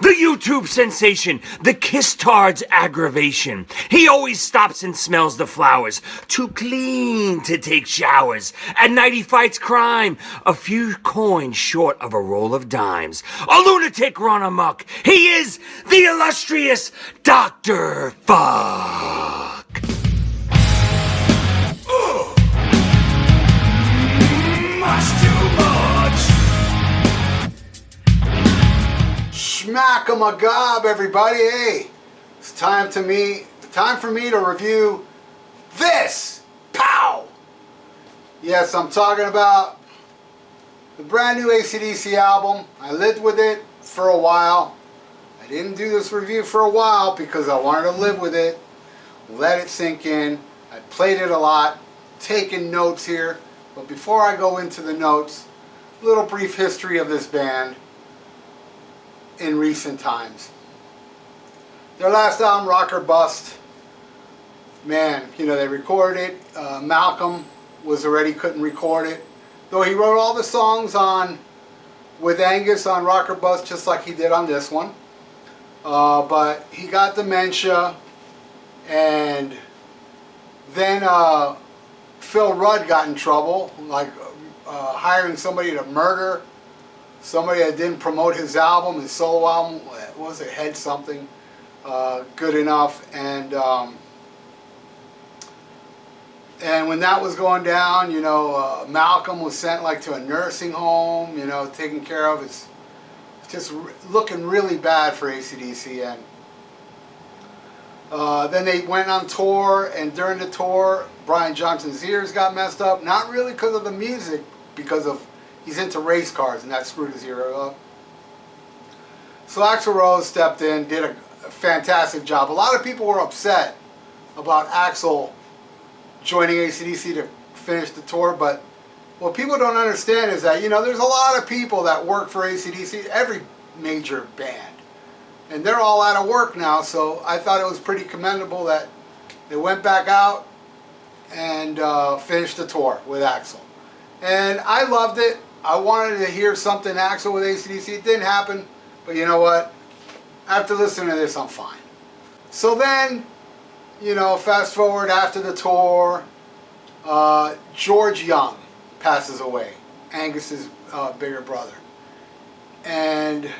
The YouTube sensation, the kiss-tard's aggravation. He always stops and smells the flowers, too clean to take showers. At night he fights crime, a few coins short of a roll of dimes. A lunatic run amok. He is the illustrious Dr. FUKK. Much too much. SHMACKEMAGOB, everybody. Hey, it's time for me to review this. Pow! Yes, I'm talking about the brand new AC/DC album. I lived with it for a while. I didn't do this review for a while because I wanted to live with it, let it sink in. I played it a lot, taking notes here. But before I go into the notes, a little brief history of this band in recent times. Their last album, Rock or Bust, man, you know, they recorded it. Malcolm couldn't record it, though he wrote all the songs with Angus on Rock or Bust, just like he did on this one. But he got dementia, and then Phil Rudd got in trouble, like hiring somebody to murder somebody that didn't promote his album, his solo album. What was it, Head Something, Good Enough, and when that was going down, you know, Malcolm was sent like to a nursing home, you know, taken care of. It's just looking really bad for AC/DC. And then they went on tour, and during the tour, Brian Johnson's ears got messed up. Not really because of the music, because of he's into race cars, and that screwed his ear up. So Axl Rose stepped in, did a fantastic job. A lot of people were upset about Axl joining AC/DC to finish the tour, but what people don't understand is that, you know, there's a lot of people that work for AC/DC, every major band, and they're all out of work now. So I thought it was pretty commendable that they went back out and finished the tour with Axl. And I loved it. I wanted to hear something Axl with AC/DC. It didn't happen, but you know what? After listening to this, I'm fine. So then, you know, fast forward after the tour, George Young passes away, Angus's bigger brother. And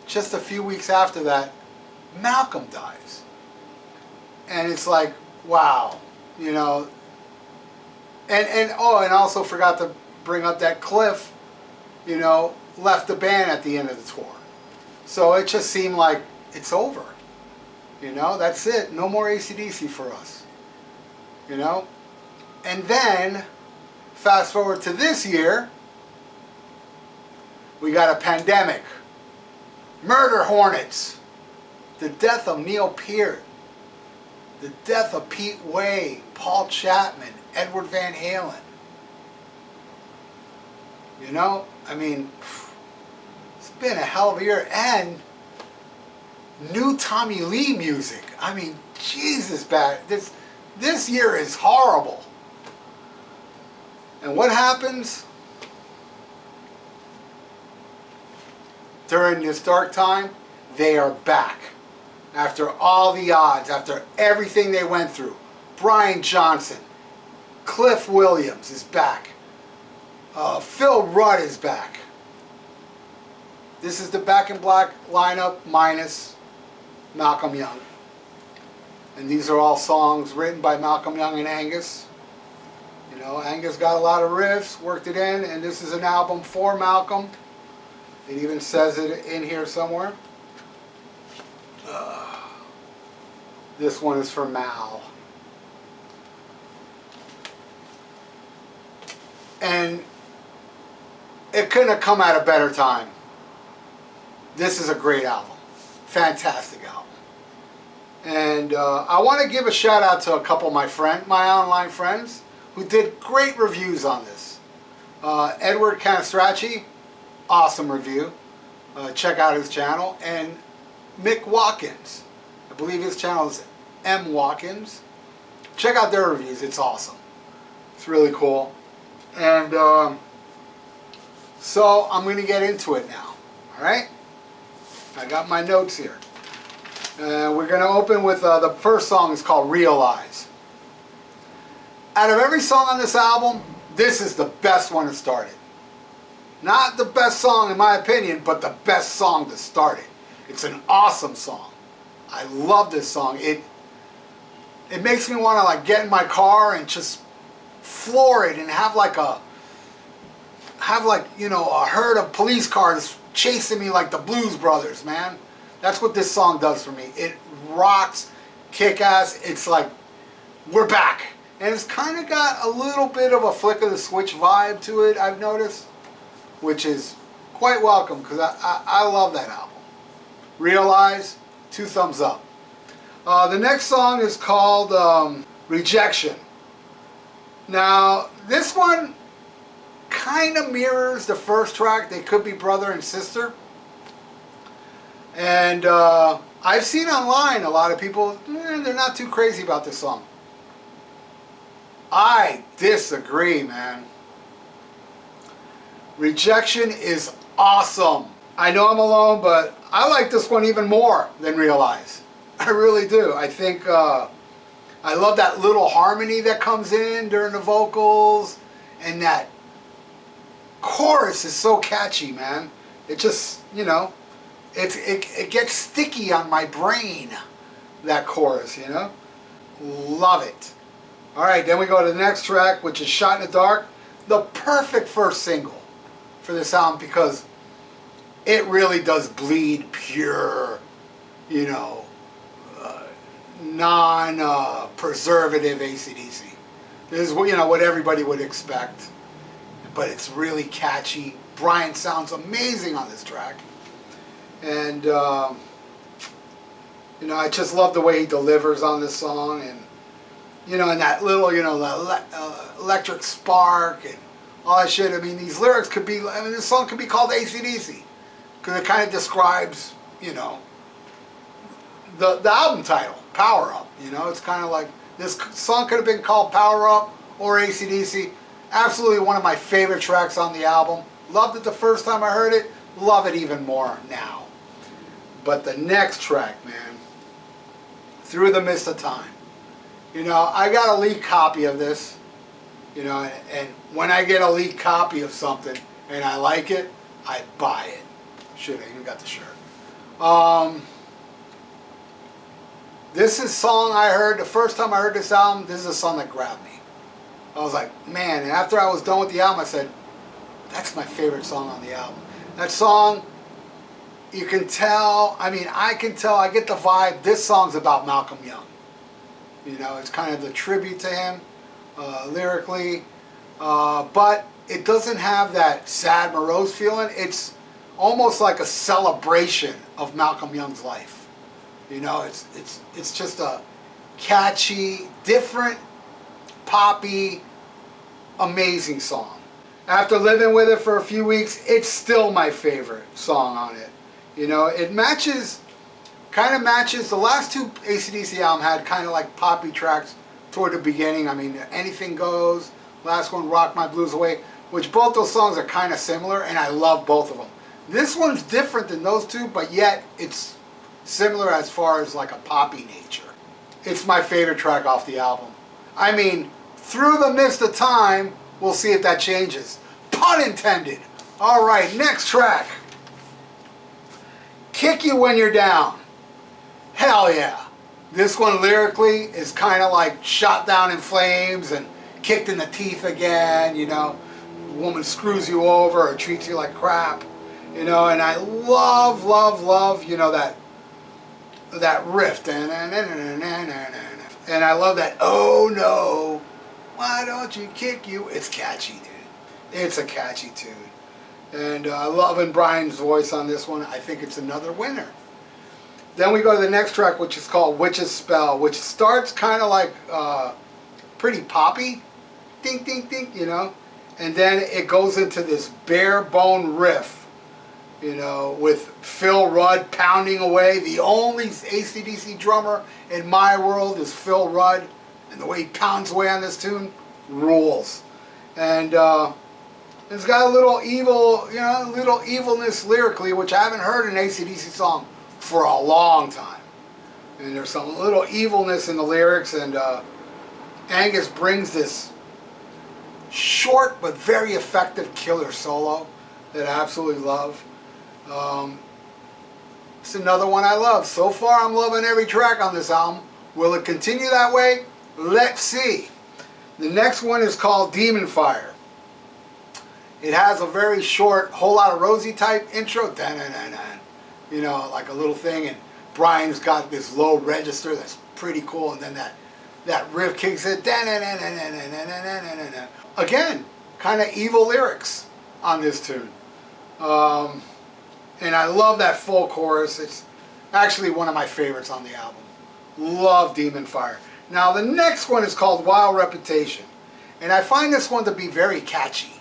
just a few weeks after that, Malcolm dies. And it's like, wow, you know. And also forgot to bring up that Cliff, you know, left the band at the end of the tour. So it just seemed like it's over. You know, that's it. No more AC/DC for us. You know? And then, fast forward to this year, we got a pandemic. Murder hornets. The death of Neil Peart. The death of Pete Way, Paul Chapman, Edward Van Halen. You know, I mean, it's been a hell of a year. And new Tommy Lee music. I mean, Jesus, bad. This year is horrible. And what happens during this dark time? They are back. After all the odds, after everything they went through. Brian Johnson, Cliff Williams is back. Phil Rudd is back. This is the Back in Black lineup minus Malcolm Young. And these are all songs written by Malcolm Young and Angus. You know, Angus got a lot of riffs, worked it in, and this is an album for Malcolm. It even says it in here somewhere. This one is for Mal. And it couldn't have come at a better time. This is a great album. Fantastic album. And I want to give a shout out to a couple of my online friends who did great reviews on this. Edward Canastracci, awesome review. Check out his channel. And Mick Watkins, I believe his channel is M. Watkins. Check out their reviews, it's awesome. It's really cool. And so I'm going to get into it now. Alright? I got my notes here. We're going to open with the first song is called Realize. Out of every song on this album, this is the best one to start it. Not the best song in my opinion, but the best song to start it. It's an awesome song. I love this song. It makes me want to like get in my car and just floor it and have like you know, a herd of police cars chasing me like the Blues Brothers, man. That's what this song does for me. It rocks, kick-ass. It's like, we're back. And it's kind of got a little bit of a flick of the switch vibe to it, I've noticed, which is quite welcome because I love that album. Realize, 2 thumbs up. The next song is called Rejection. Now, this one kind of mirrors the first track. They could be brother and sister. And I've seen online a lot of people, they're not too crazy about this song. I disagree, man. Rejection is awesome. I know I'm alone, but I like this one even more than Realize. I really do. I think I love that little harmony that comes in during the vocals, and that chorus is so catchy, man. It just, you know, it gets sticky on my brain, that chorus, you know. Love it. Alright, then we go to the next track, which is Shot in the Dark. The perfect first single for this album because it really does bleed pure, you know, non-preservative AC/DC. This is, you know, what everybody would expect. But it's really catchy. Brian sounds amazing on this track. And, you know, I just love the way he delivers on this song. And, you know, and that little, you know, electric spark and all that shit. I mean, these lyrics could be, I mean, this song could be called AC/DC. Because it kind of describes, you know, the album title, Power Up. You know, it's kind of like, this song could have been called Power Up or AC/DC. Absolutely one of my favorite tracks on the album. Loved it the first time I heard it. Love it even more now. But the next track, man, Through the Mist of Time. You know, I got a leaked copy of this. You know, and when I get a leaked copy of something and I like it, I buy it. Shit, I even got the shirt. This is a song I heard, the first time I heard this album, this is a song that grabbed me. I was like, man, and after I was done with the album, I said, that's my favorite song on the album. That song, you can tell, I mean, I can tell, I get the vibe, this song's about Malcolm Young. You know, it's kind of the tribute to him, lyrically, but it doesn't have that sad, morose feeling. It's almost like a celebration of Malcolm Young's life. You know, it's just a catchy, different, poppy, amazing song. After living with it for a few weeks, it's still my favorite song on it. You know, it matches, kind of matches, the last 2 AC/DC album had kind of like poppy tracks toward the beginning. I mean, Anything Goes, last one, Rock My Blues Away, which both those songs are kind of similar, and I love both of them. This one's different than those 2, but yet it's similar as far as like a poppy nature. It's my favorite track off the album. I mean, Through the Mist of Time, we'll see if that changes. Pun intended. Alright, next track. Kick You When You're Down. Hell yeah. This one lyrically is kind of like shot down in flames and kicked in the teeth again, you know. Woman screws you over or treats you like crap. You know, and I love, love, love, you know, that riff. And I love that, oh no, why don't you kick you? It's catchy, dude. It's a catchy tune. And loving Brian's voice on this one. I think it's another winner. Then we go to the next track, which is called Witch's Spell, which starts kind of like pretty poppy. Ding, ding, ding, you know. And then it goes into this bare bone riff. You know, with Phil Rudd pounding away. The only AC/DC drummer in my world is Phil Rudd. And the way he pounds away on this tune rules. And It's got a little evil, you know, a little evilness lyrically, which I haven't heard an AC/DC song for a long time. And there's some little evilness in the lyrics, and Angus brings this short but very effective killer solo that I absolutely love. It's another one I love. So far I'm loving every track on this album. Will it continue that way? Let's see. The next one is called Demon Fire. It has a very short, Whole Lotta Rosie type intro. You know, like a little thing, and Brian's got this low register that's pretty cool, and then that riff kicks in. Again, kind of evil lyrics on this tune. And I love that full chorus. It's actually one of my favorites on the album. Love Demon Fire. Now the next one is called Wild Reputation. And I find this one to be very catchy.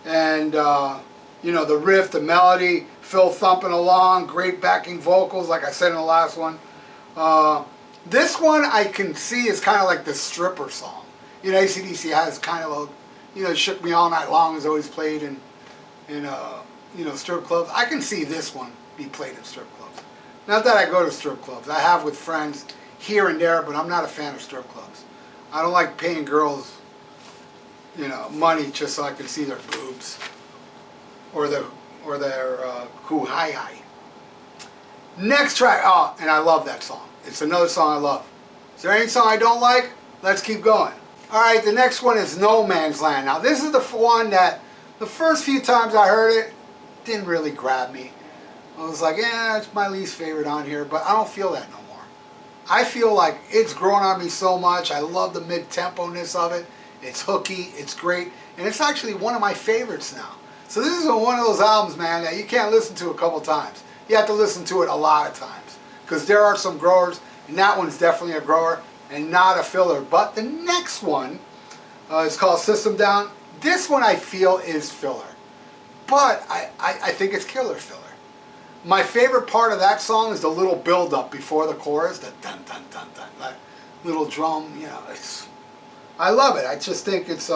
And, you know, the riff, the melody, Phil thumping along, great backing vocals like I said in the last one. This one I can see is kind of like the stripper song. You know, AC/DC has kind of a, you know, Shook Me All Night Long is always played in you know, strip clubs. I can see this one be played in strip clubs. Not that I go to strip clubs. I have with friends here and there, but I'm not a fan of strip clubs. I don't like paying girls, you know, money just so I can see their boobs or their hoo-hi-hi. Next track, oh, and I love that song. It's another song I love. Is there any song I don't like? Let's keep going. All right, the next one is No Man's Land. Now this is the one that the first few times I heard it, didn't really grab me. I was like, yeah, it's my least favorite on here, but I don't feel that no more. I feel like it's grown on me so much. I love the mid-tempo-ness of it. It's hooky, it's great, and it's actually one of my favorites now. So this is one of those albums, man, that you can't listen to a couple times. You have to listen to it a lot of times, because there are some growers, and that one's definitely a grower and not a filler. But the next one is called System Down. This one I feel is filler. But I think it's killer filler. My favorite part of that song is the little build-up before the chorus, the dun-dun-dun-dun, that little drum, you know, I love it. I just think it's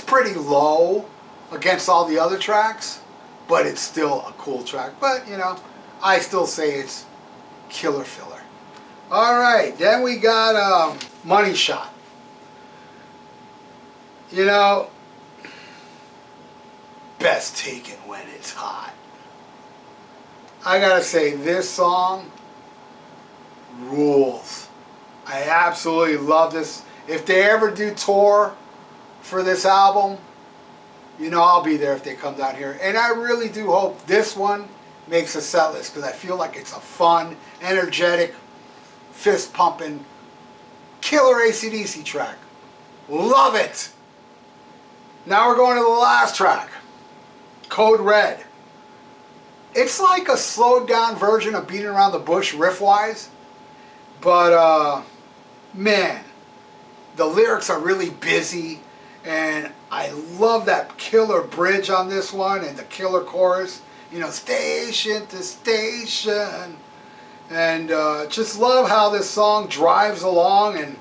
pretty low against all the other tracks, but it's still a cool track. But, you know, I still say it's killer filler. All right, then we got Money Shot. You know, best taken when it's hot. I gotta say, this song rules. I absolutely love this. If they ever do tour for this album, you know I'll be there if they come down here. And I really do hope this one makes a set list, because I feel like it's a fun, energetic, fist-pumping, killer AC/DC track. Love it! Now we're going to the last track. Code Red. It's like a slowed down version of Beating Around the Bush riff-wise, but man, the lyrics are really busy, and I love that killer bridge on this one and the killer chorus, you know, station to station, and just love how this song drives along. And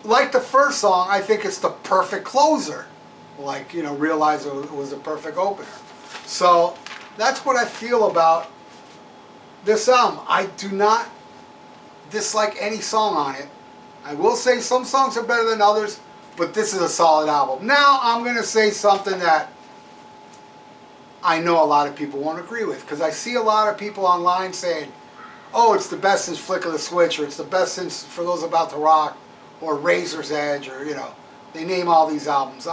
like the first song, I think it's the perfect closer. Like, you know, Realize it was a perfect opener. So that's what I feel about this album. I do not dislike any song on it. I will say some songs are better than others, but this is a solid album. Now I'm going to say something that I know a lot of people won't agree with, because I see a lot of people online saying, oh, it's the best since Flick of the Switch, or it's the best since For Those About to Rock, or Razor's Edge, or, you know, they name all these albums.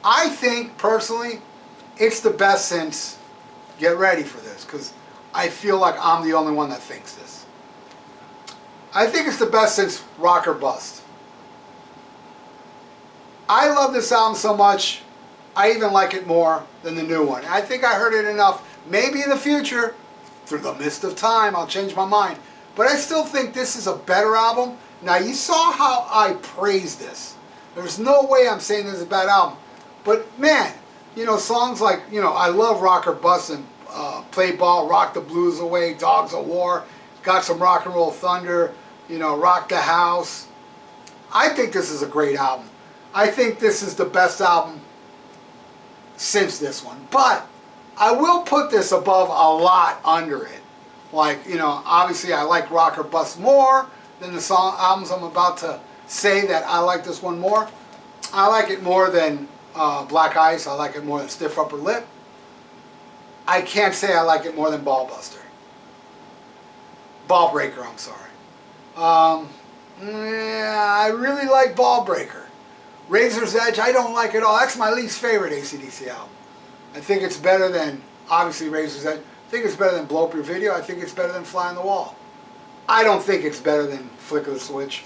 I think, personally, it's the best since, get ready for this, because I feel like I'm the only one that thinks this. I think it's the best since Rock or Bust. I love this album so much, I even like it more than the new one. I think I heard it enough. Maybe in the future, through the mist of time, I'll change my mind. But I still think this is a better album. Now, you saw how I praised this. There's no way I'm saying this is a bad album. But, man, you know, songs like, you know, I love Rock or Bust and Play Ball, Rock the Blues Away, Dogs of War, got some rock and roll thunder, you know, Rock the House. I think this is a great album. I think this is the best album since this one. But I will put this above a lot under it. Like, you know, obviously I like Rock or Bust more than the albums I'm about to say that I like this one more. I like it more than Black Ice. I like it more than Stiff Upper Lip. I can't say I like it more than Ball Breaker, I'm sorry. Yeah, I really like Ball Breaker. Razor's Edge, I don't like it at all. That's my least favorite AC/DC album. I think it's better than, obviously, Razor's Edge. I think it's better than Blow Up Your Video. I think it's better than Fly on the Wall. I don't think it's better than Flick of the Switch.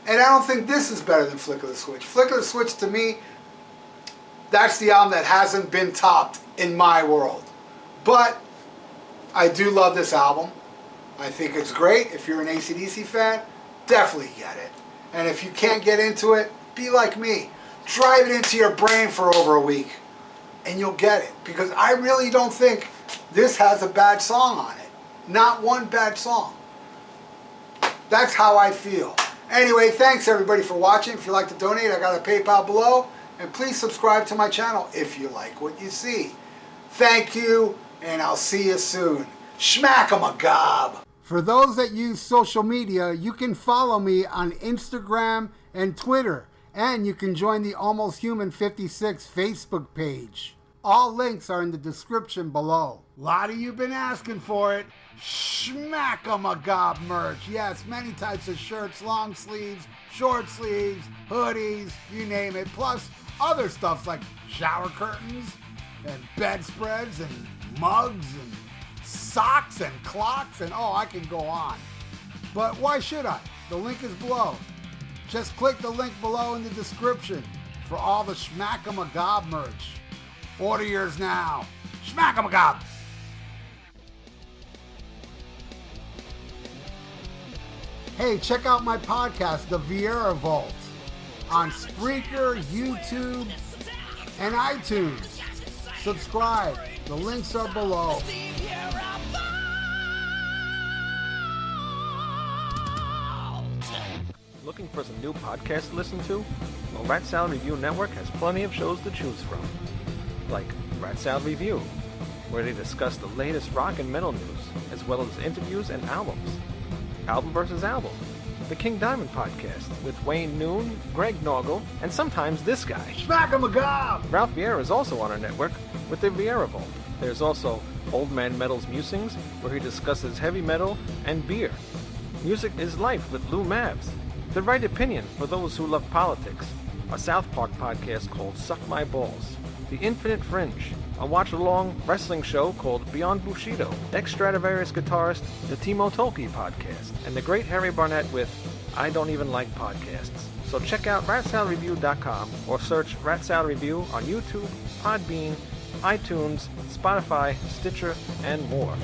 And I don't think this is better than Flick of the Switch. Flick of the Switch, to me, that's the album that hasn't been topped in my world. But I do love this album. I think it's great. If you're an AC/DC fan, definitely get it. And if you can't get into it, be like me. Drive it into your brain for over a week, and you'll get it. Because I really don't think this has a bad song on it. Not one bad song. That's how I feel. Anyway, thanks everybody for watching. If you'd like to donate, I got a PayPal below. And please subscribe to my channel if you like what you see. Thank you, and I'll see you soon. SHMACKEMAGOB. For those that use social media, you can follow me on Instagram and Twitter. And you can join the Almost Human 56 Facebook page. All links are in the description below. A lot of you been asking for it. SHMACKEMAGOB merch. Yes, many types of shirts, long sleeves, short sleeves, hoodies, you name it. Plus other stuff like shower curtains and bedspreads and mugs and socks and clocks and oh, I can go on. But why should I? The link is below. Just click the link below in the description for all the SHMACKEMAGOB merch. Order yours now. SHMACKEMAGOB. Hey, check out my podcast, The VIERA Vault, on Spreaker, YouTube, and iTunes. Subscribe. The links are below. Looking for some new podcasts to listen to? Well, Rat Salad Review Network has plenty of shows to choose from. Like Rat Salad Review, where they discuss the latest rock and metal news, as well as interviews and albums. Album vs. Album, the King Diamond Podcast, with Wayne Noon, Greg Norgal, and sometimes this guy. SHMACKEMAGOB! Ralph Vieira is also on our network with the VIERA Vault. There's also Old Man Metal's Musings, where he discusses heavy metal and beer. Music is Life with Lou Mavs. The Right Opinion for those who love politics, a South Park podcast called Suck My Balls, The Infinite Fringe, a watch-along wrestling show called Beyond Bushido, ex-Stradivarius guitarist, the Timo Tolkki podcast, and the great Harry Barnett with I Don't Even Like Podcasts. So check out ratsaladreview.com or search Rat Salad Review on YouTube, Podbean, iTunes, Spotify, Stitcher, and more.